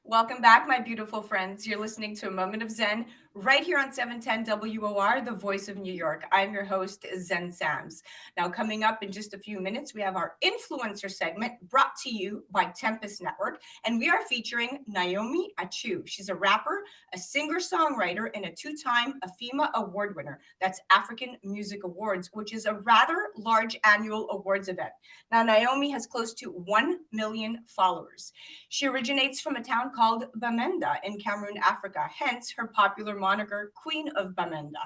Welcome back, my beautiful friends. You're listening to A Moment of Zen right here on 710 WOR, the voice of New York. I'm your host, Zen Sams. Now, coming up in just a few minutes, we have our influencer segment brought to you by Tempest Network, and we are featuring Naomi Achu. She's a rapper, a singer songwriter, and a two-time AFIMA award winner. That's African Music Awards, which is a rather large annual awards event. Now, Naomi has close to 1 million followers. She originates from a town called Bamenda in Cameroon, Africa, hence her popular moniker, Queen of Bamenda.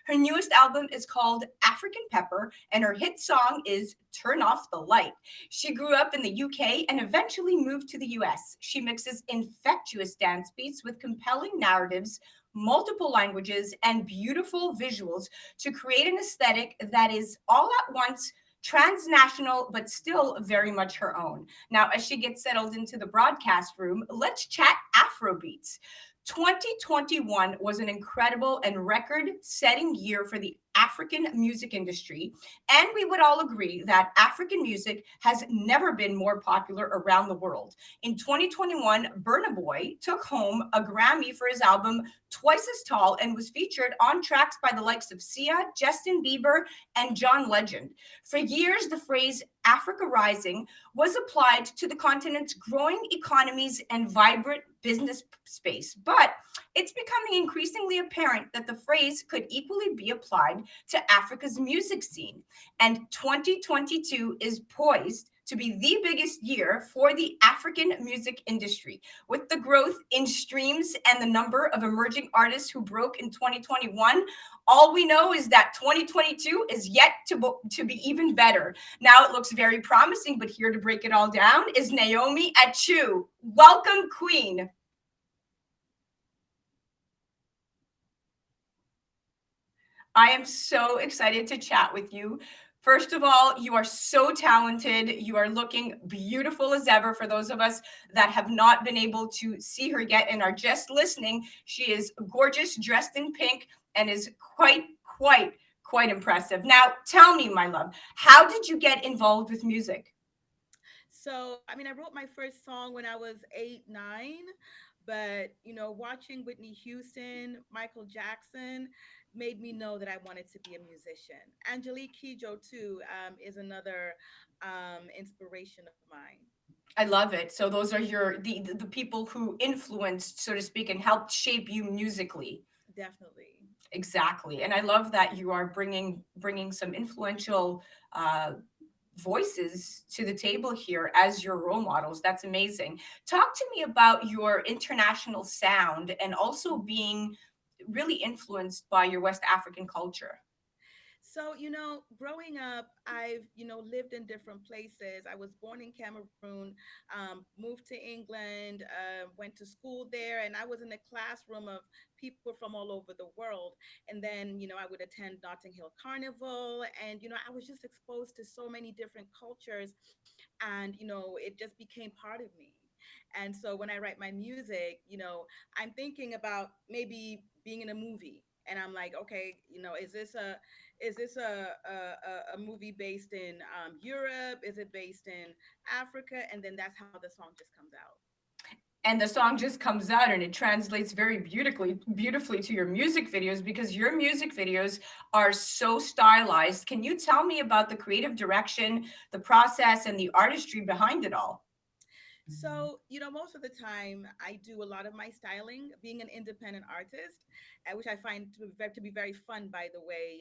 Her newest album is called African Pepper, and her hit song is Turn Off the Light. She grew up in the UK and eventually moved to the US. She mixes infectious dance beats with compelling narratives, multiple languages, and beautiful visuals to create an aesthetic that is all at once transnational, but still very much her own. Now, as she gets settled into the broadcast room, let's chat Afrobeats. 2021 was an incredible and record setting year for the African music industry. And we would all agree that African music has never been more popular around the world. In 2021, Burna Boy took home a Grammy for his album Twice as Tall and was featured on tracks by the likes of Sia, Justin Bieber, and John Legend. For years, the phrase Africa Rising was applied to the continent's growing economies and vibrant business space. But it's becoming increasingly apparent that the phrase could equally be applied to Africa's music scene. And 2022 is poised to be the biggest year for the African music industry. With the growth in streams and the number of emerging artists who broke in 2021, all we know is that 2022 is yet to be even better. Now it looks very promising, but here to break it all down is Naomi Achu. Welcome, Queen. I am so excited to chat with you. First of all, you are so talented. You are looking beautiful as ever. For those of us that have not been able to see her yet and are just listening, she is gorgeous, dressed in pink, and is quite impressive. Now, tell me, my love, how did you get involved with music? I wrote my first song when I was 8, 9, but watching Whitney Houston, Michael Jackson made me know that I wanted to be a musician. Angelique Kidjo too is another inspiration of mine. I love it. So those are the people who influenced, so to speak, and helped shape you musically. Definitely. Exactly. And I love that you are bringing some influential voices to the table here as your role models. That's amazing. Talk to me about your international sound and also being really influenced by your West African culture. Growing up, I've, lived in different places. I was born in Cameroon, moved to England, went to school there, and I was in a classroom of people from all over the world. And then, I would attend Notting Hill Carnival, and, I was just exposed to so many different cultures, and, it just became part of me. And so when I write my music, I'm thinking about maybe being in a movie. And I'm like, okay, is this a movie based in Europe? Is it based in Africa? And then that's how the song just comes out. And the song just comes out and it translates very beautifully to your music videos because your music videos are so stylized. Can you tell me about the creative direction, the process, and the artistry behind it all? Most of the time I do a lot of my styling, being an independent artist, which I find to be very fun, by the way.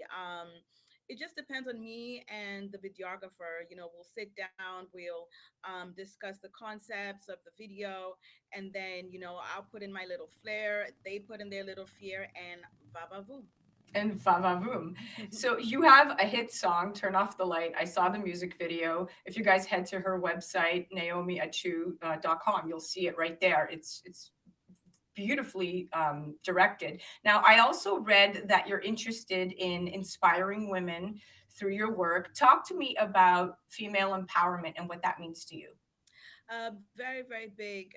It just depends on me and the videographer. We'll sit down, we'll discuss the concepts of the video, and then, I'll put in my little flair, they put in their little flair, and va va voom. And Vavavoom. So you have a hit song, Turn Off the Light. I saw the music video. If you guys head to her website, naomiachu.com, you'll see it right there. It's beautifully directed. Now, I also read that you're interested in inspiring women through your work. Talk to me about female empowerment and what that means to you. Very, very big,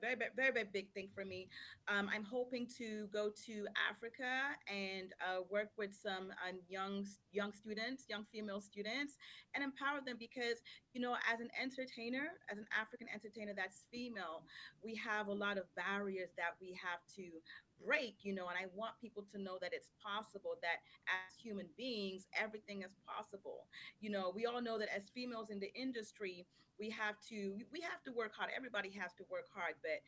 very, very big thing for me. I'm hoping to go to Africa and work with some young students, young female students, and empower them, because as an entertainer, as an African entertainer that's female, we have a lot of barriers that we have to break, and I want people to know that it's possible, that as human beings, everything is possible. We all know that as females in the industry, we have to work hard. Everybody has to work hard, but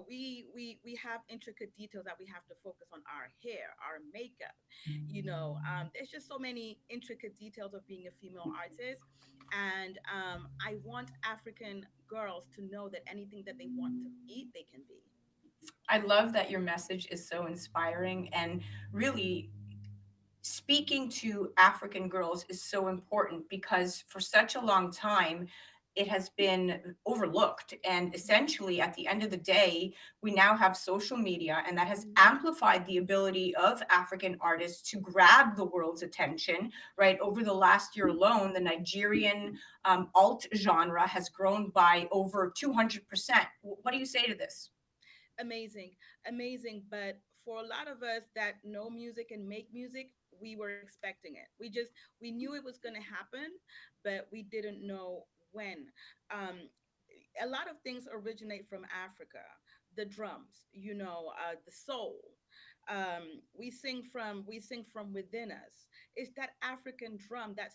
we have intricate details that we have to focus on: our hair, our makeup. There's just so many intricate details of being a female artist, and I want African girls to know that anything that they want to be, they can be. I love that your message is so inspiring, and really speaking to African girls is so important because for such a long time, it has been overlooked. And essentially, at the end of the day, we now have social media, and that has amplified the ability of African artists to grab the world's attention. Right, over the last year alone, the Nigerian alt genre has grown by over 200%. What do you say to this? Amazing, amazing. But for a lot of us that know music and make music, we were expecting it. We knew it was going to happen, but we didn't know when. Um, a lot of things originate from Africa. The drums, the soul. We sing from within us. It's that African drum that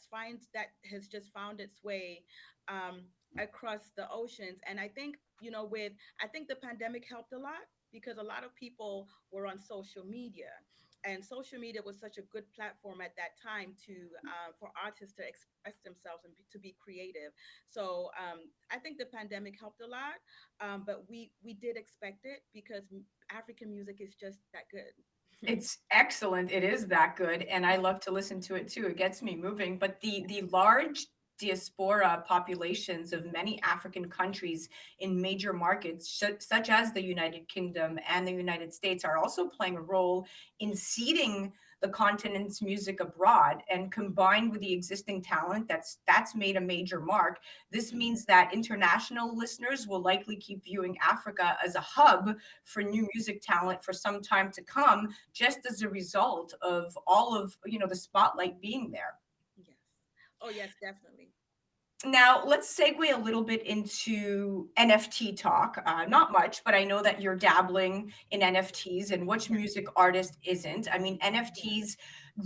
has just found its way um, across the oceans. And I think the pandemic helped a lot because a lot of people were on social media. And social media was such a good platform at that time to for artists to express themselves and to be creative. So I think the pandemic helped a lot, but we did expect it because African music is just that good. It's excellent. It is that good, and I love to listen to it too. It gets me moving. But the large diaspora populations of many African countries in major markets, such as the United Kingdom and the United States, are also playing a role in seeding the continent's music abroad. And combined with the existing talent that's made a major mark, this means that international listeners will likely keep viewing Africa as a hub for new music talent for some time to come, just as a result of all of the spotlight being there. Yes. Oh yes, definitely. Now, let's segue a little bit into NFT talk. Not much, but I know that you're dabbling in NFTs, and which Yes. music artist isn't? I mean, Yes. NFTs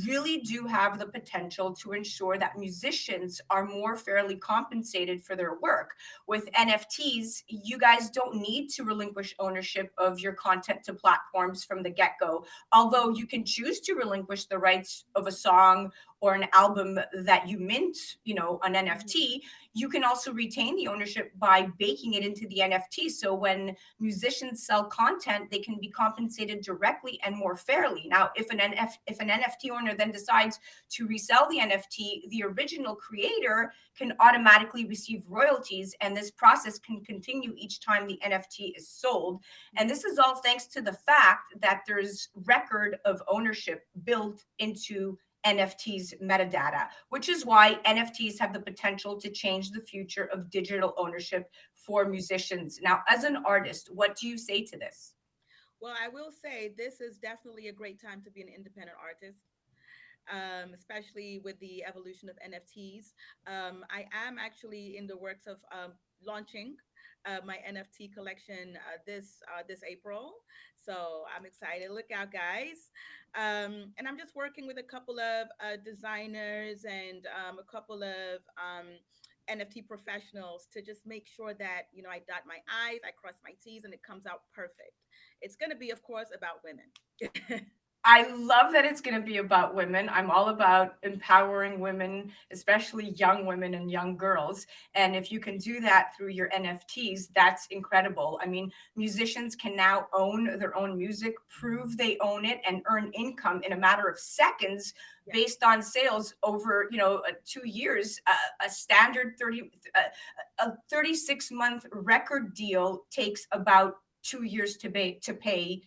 really do have the potential to ensure that musicians are more fairly compensated for their work. With NFTs, you guys don't need to relinquish ownership of your content to platforms from the get go, although you can choose to relinquish the rights of a song or an album that you mint, an Mhm. NFT. You can also retain the ownership by baking it into the NFT. So when musicians sell content, they can be compensated directly and more fairly. Now, if an NFT owner then decides to resell the NFT, the original creator can automatically receive royalties, and this process can continue each time the NFT is sold. And this is all thanks to the fact that there's record of ownership built into NFTs metadata, which is why NFTs have the potential to change the future of digital ownership for musicians. Now, as an artist, what do you say to this? Well, I will say this is definitely a great time to be an independent artist, especially with the evolution of NFTs. I am actually in the works of launching my NFT collection this April, so I'm excited. Look out, guys! And I'm just working with a couple of designers and a couple of NFT professionals to just make sure that I dot my I's, I cross my T's, and it comes out perfect. It's going to be, of course, about women. I love that it's going to be about women. I'm all about empowering women, especially young women and young girls. And if you can do that through your NFTs, that's incredible. I mean, musicians can now own their own music, prove they own it, and earn income in a matter of seconds Yeah. based on sales over 2 years. A standard 36-month record deal takes about 2 years to pay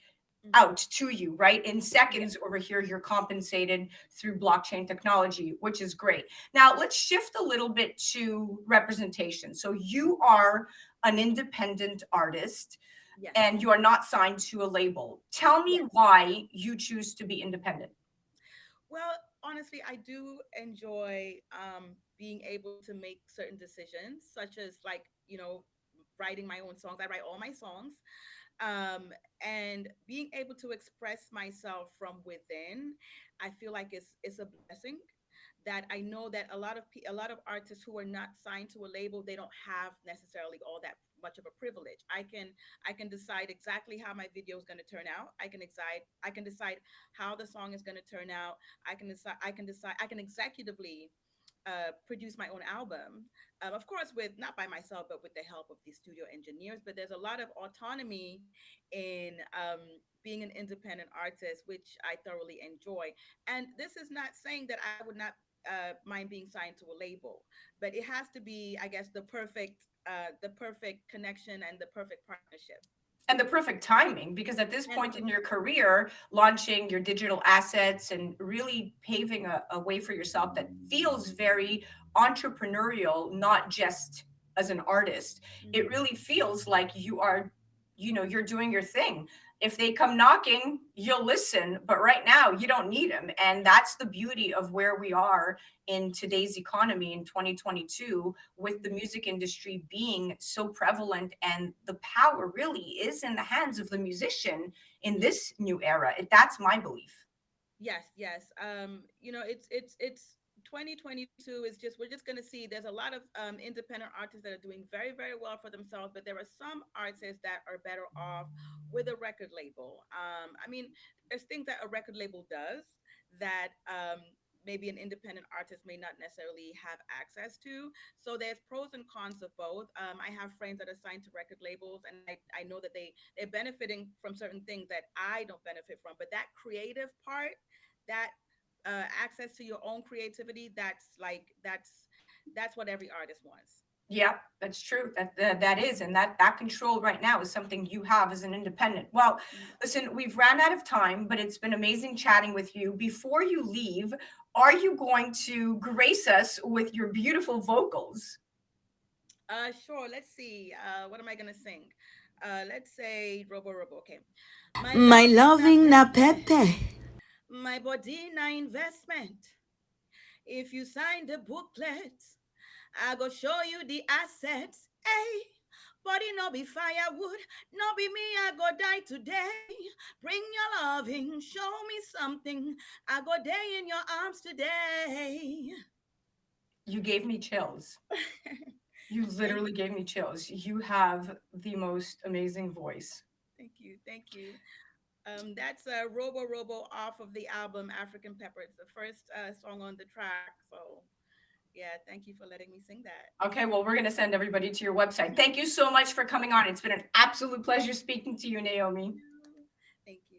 Hmm. out to you, right? In Yeah. seconds over here, you're compensated through blockchain technology, which is great. Now, let's shift a little bit to representation. So, you are an independent artist Yes. and you are not signed to a label. Tell me Yes. why you choose to be independent. Well, honestly, I do enjoy. being able to make certain decisions, such as like, writing my own songs. I write all my songs. And being able to express myself from within, I feel like it's a blessing. That I know that a lot of artists who are not signed to a label, they don't have necessarily all that much of a privilege. I can decide exactly how my video is going to turn out. I can decide how the song is going to turn out. I can executively produce my own album. Of course, with not by myself, but with the help of the studio engineers. But there's a lot of autonomy in being an independent artist, which I thoroughly enjoy. And this is not saying that I would not mind being signed to a label, but it has to be, I guess, the perfect connection and the perfect partnership. And the perfect timing, because at this And point in your career, launching your digital assets and really paving a way for yourself that feels very entrepreneurial, not just as an artist, it mhm. really feels like you are, you're doing your thing. If they come knocking, you'll listen, but right now you don't need them. And that's the beauty of where we are in today's economy in 2022, with the music industry being so prevalent, and the power really is in the hands of the musician in this new era. That's my belief. Yes, yes. It's 2022 is just, we're just going to see there's a lot of independent artists that are doing very, very well for themselves, but there are some artists that are better off with a record label. I mean, there's things that a record label does that maybe an independent artist may not necessarily have access to. So there's pros and cons of both. I have friends that are signed to record labels, and I know that they're benefiting from certain things that I don't benefit from. But that creative part, that access to your own creativity, that's what every artist wants. Yeah, that's true. That is, and that control right now is something you have as an independent. Well, Mm. listen, we've ran out of time, but it's been amazing chatting with you. Before you leave, are you going to grace us with your beautiful vocals? Sure. Let's see. What am I gonna sing? Let's say Robo Robo. Okay. My My loving na loving na pepe, Pepe. my body na investment. If you sign the booklet, I go show you the assets. Hey, body no be firewood, no be me, I go die today. Bring your loving, show me something. I go day in your arms today. You gave me chills. You Thank literally gave me chills. You have the most amazing voice. thank you. That's Robo Robo off of the album African Pepper. It's the first song on the track. So yeah, thank you for letting me sing that. Okay, well, we're going to send everybody to your website. Thank you so much for coming on. It's been an absolute pleasure speaking to you, Naomi. Thank you.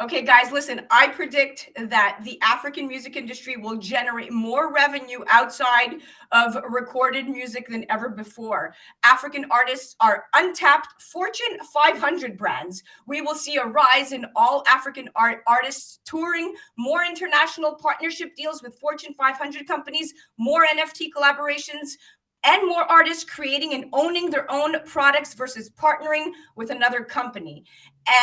Okay, guys, listen, I predict that the African music industry will generate more revenue outside of recorded music than ever before. African artists are untapped Fortune 500 brands. We will see a rise in all African artists touring, more international partnership deals with Fortune 500 companies, more NFT collaborations, and more artists creating and owning their own products versus partnering with another company.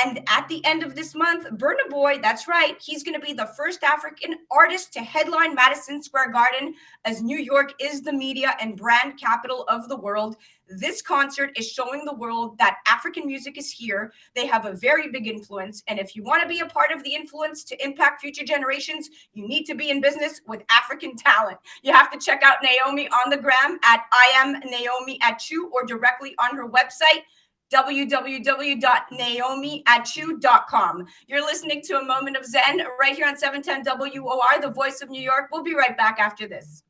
And at the end of this month, Burna Boy, that's right, he's going to be the first African artist to headline Madison Square Garden, as New York is the media and brand capital of the world. This concert is showing the world that African music is here. They have a very big influence. And if you want to be a part of the influence to impact future generations, you need to be in business with African talent. You have to check out Naomi on the gram at I am Naomi Achu, or directly on her website, www.naomiachu.com. You're listening to A Moment of Zen right here on 710 WOR, the voice of New York. We'll be right back after this.